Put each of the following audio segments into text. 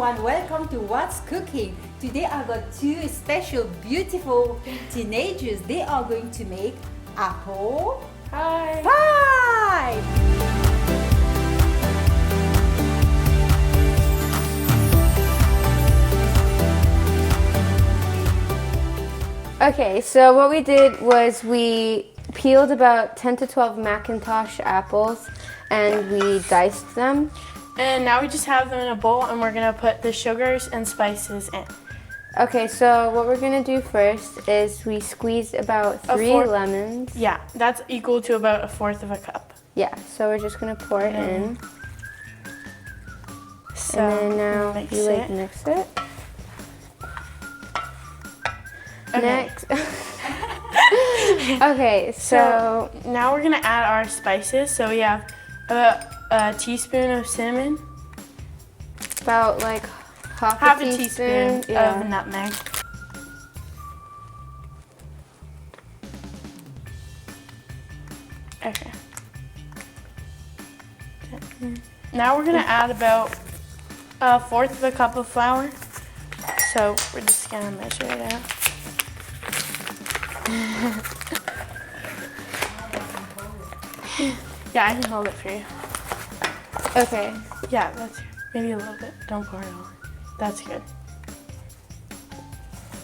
everyone, welcome to What's Cooking. Today I've got two special beautiful teenagers. They are going to make apple pie. Okay, so what we did was we peeled about 10 to 12 Macintosh apples and we diced them. And now we just have them in a bowl and we're gonna put the sugars and spices in. Okay, so what we're gonna do first is we squeeze about 3 lemons. Yeah, that's equal to about 1/4 of a cup. Yeah, so we're just gonna pour it in. So and then now you mix it. Okay. Next. Okay, so now we're gonna add our spices. So we have about a teaspoon of cinnamon. About like half a teaspoon of nutmeg. Okay. Now we're gonna add about 1/4 of a cup of flour. So we're just gonna measure it out. Yeah, I can hold it for you. Okay. Yeah, that's maybe a little bit. Don't pour it all. That's good.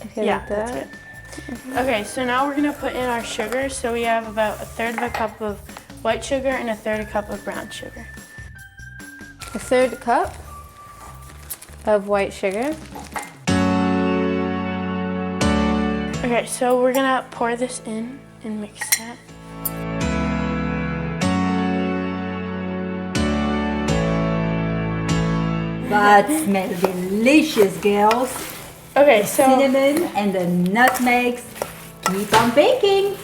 Okay, yeah, like that. That's good. Okay, so now we're gonna put in our sugar. So we have about 1/3 of a cup of white sugar and 1/3 a cup of brown sugar. 1/3 cup of white sugar. Okay, so we're gonna pour this in and mix that. That smells delicious, girls. Okay, so Cinnamon and the nutmegs. Keep on baking.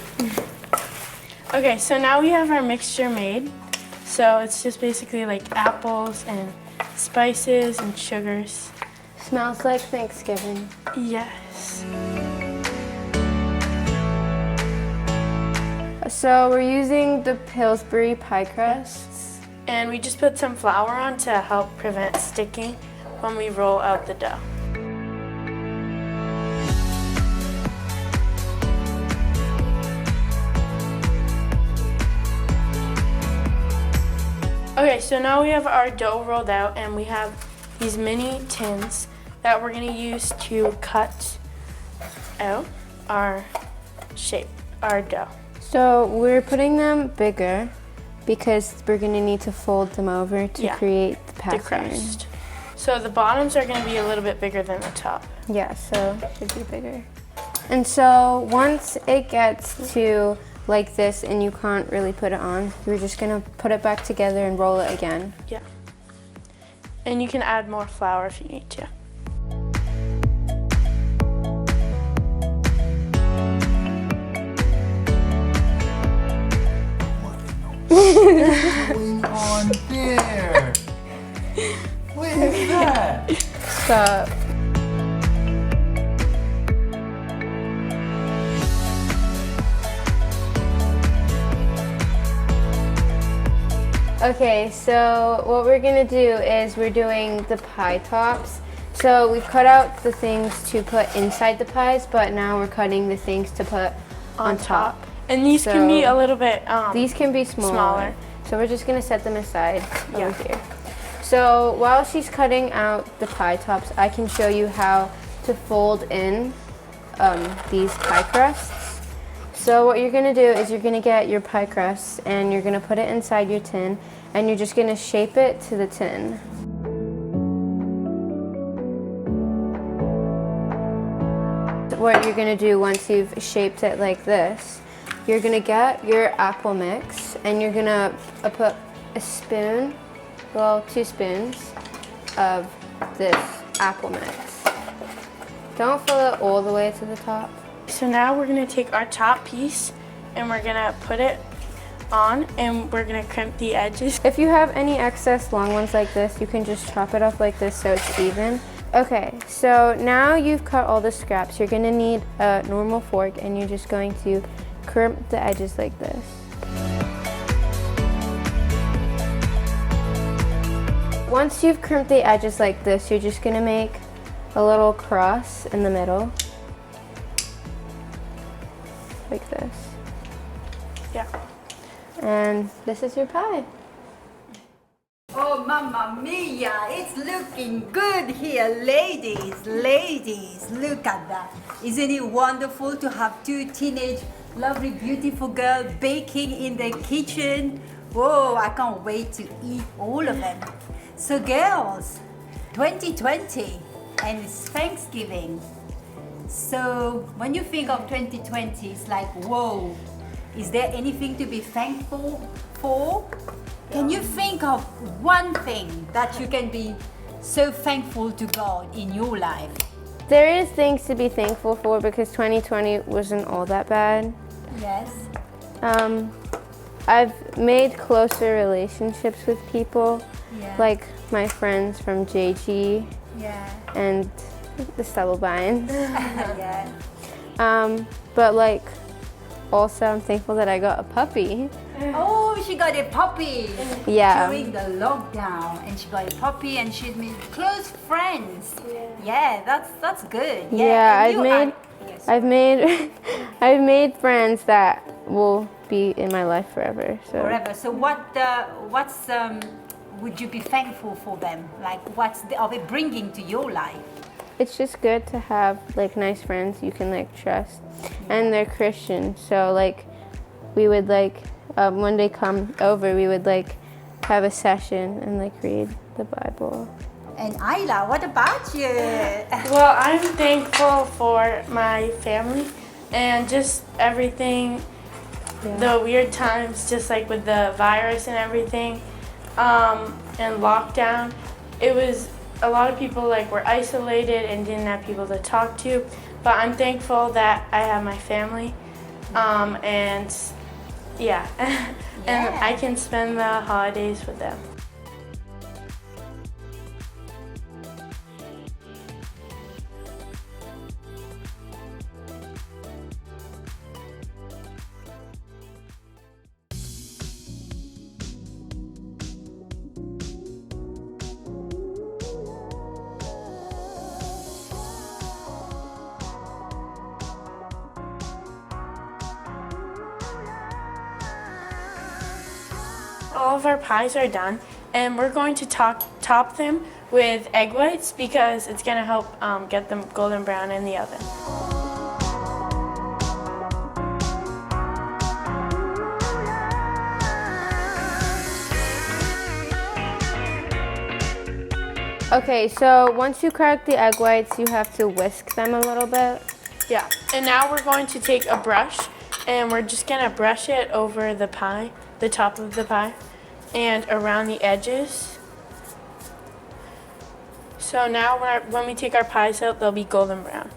okay, so now we have our mixture made. So it's just basically like apples and spices and sugars. Smells like Thanksgiving. Yes. So we're using the Pillsbury pie crusts. And we just put some flour on to help prevent sticking when we roll out the dough. Okay, so now we have our dough rolled out and we have these mini tins that we're gonna use to cut out our shape, our dough. So we're putting them bigger because we're gonna need to fold them over to create the pattern. The crust. So the bottoms are gonna be a little bit bigger than the top. Yeah, so it should be bigger. And so once it gets to like this and you can't really put it on, you're just gonna put it back together and roll it again. Yeah. And you can add more flour if you need to. What's going on there? What is that? Stop. Okay, so what we're gonna do is we're doing the pie tops. So we've cut out the things to put inside the pies, but now we're cutting the things to put on top. And these can be a little bit these can be smaller. So we're just gonna set them aside over here. So while she's cutting out the pie tops, I can show you how to fold in these pie crusts. So what you're gonna do is you're gonna get your pie crust and you're gonna put it inside your tin and you're just gonna shape it to the tin. What you're gonna do once you've shaped it like this, you're gonna get your apple mix and you're gonna put a spoon, well, 2 spoons of this apple mix. Don't fill it all the way to the top. So now we're gonna take our top piece and we're gonna put it on and we're gonna crimp the edges. If you have any excess long ones like this, you can just chop it up like this so it's even. Okay, so now you've cut all the scraps. You're gonna need a normal fork and you're just going to crimp the edges like this. once you've crimped the edges like this, you're just gonna make a little cross in the middle. Like this. Yeah. And this is your pie. Oh, mamma mia, it's looking good here, ladies, ladies, look at that. Isn't it wonderful to have two teenage, lovely, beautiful girls baking in the kitchen? Whoa, I can't wait to eat all of them. So girls, 2020, and it's Thanksgiving. So when you think of 2020, it's like, whoa, is there anything to be thankful for? Can you think of one thing that you can be so thankful to God in your life? There is things to be thankful for because 2020 wasn't all that bad. Yes. I've made closer relationships with people, Yeah. like my friends from JG Yeah. and the Stubblebines. Yeah. But like, also I'm thankful that I got a puppy. Oh, she got a puppy Yeah. during the lockdown, and she got a puppy, and she's made close friends. Yeah, that's good. Yeah, and yes. I've made I've made friends that will be in my life forever. So Forever. So what's would you be thankful for them? Like are they bringing to your life? it's just good to have like nice friends you can like trust, and they're Christian. So like we would like when they come over, we would like have a session and like read the Bible. And Isla, what about you? Well, I'm thankful for my family and just everything, the weird times, just like with the virus and everything, and lockdown. It was a lot of people like were isolated and didn't have people to talk to, but I'm thankful that I have my family, and yeah, and I can spend the holidays with them. All of our pies are done, and we're going to top them with egg whites because it's going to help get them golden brown in the oven. Okay, so once you crack the egg whites, you have to whisk them a little bit. Yeah, and now we're going to take a brush, and we're just going to brush it over the pie, the top of the pie, and around the edges. So now when we take our pies out, they'll be golden brown.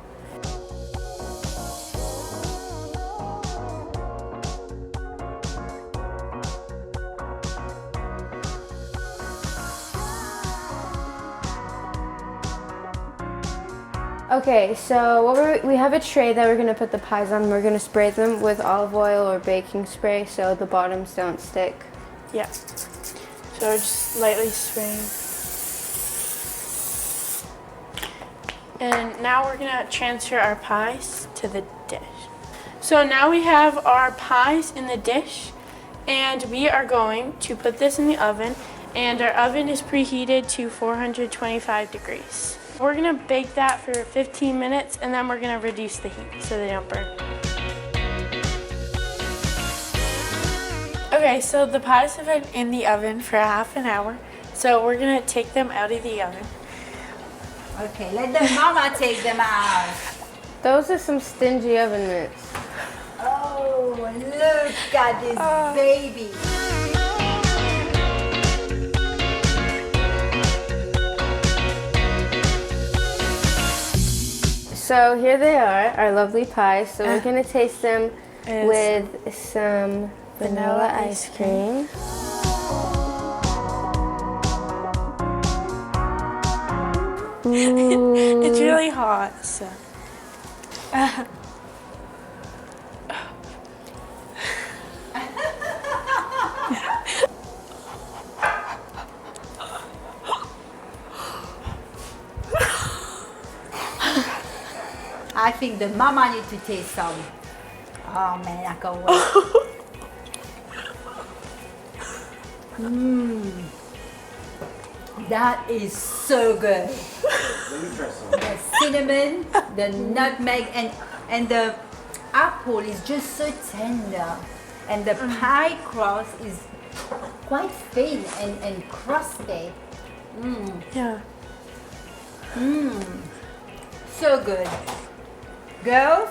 Okay, so we have a tray that we're going to put the pies on. We're going to spray them with olive oil or baking spray so the bottoms don't stick. Yeah. So we're just lightly spraying. And now we're gonna transfer our pies to the dish. So now we have our pies in the dish, and we are going to put this in the oven, and our oven is preheated to 425 degrees. We're gonna bake that for 15 minutes, and then we're gonna reduce the heat so they don't burn. Okay, so the pies have been in the oven for half an hour, so we're gonna take them out of the oven. Okay, let the mama take them out. Those are some stingy oven mitts. Oh, look at this baby. So here they are, our lovely pies. So we're going to taste them with some vanilla ice cream. Ooh. It's really hot, so. think the mama need to taste some. Oh man, I can't wait. That is so good. The cinnamon, the nutmeg, and the apple is just so tender. And the pie crust is quite thin and crusty. Yeah. So good. Girls,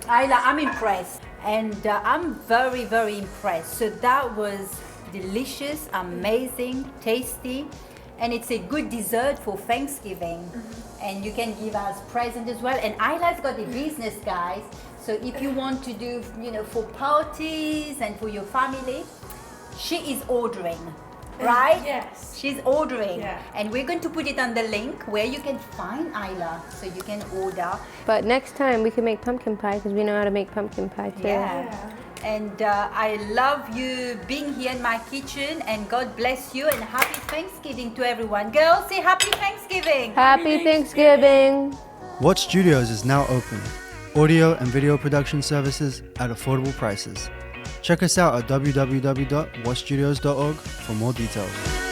I'm impressed. And I'm very, very impressed. So that was delicious, amazing, tasty. And it's a good dessert for Thanksgiving. And you can give us present as well. And Isla's got a business, guys. So if you want to do, for parties and for your family, she is ordering, right? Yes. She's ordering. Yeah. And we're going to put it on the link where you can find Isla, so you can order. But next time we can make pumpkin pie because we know how to make pumpkin pie too. Yeah. And I love you being here in my kitchen, and God bless you, and happy Thanksgiving to everyone. Girls, say happy Thanksgiving. Happy Thanksgiving. What Studios is now open. Audio and video production services at affordable prices. Check us out at www.whatstudios.org for more details.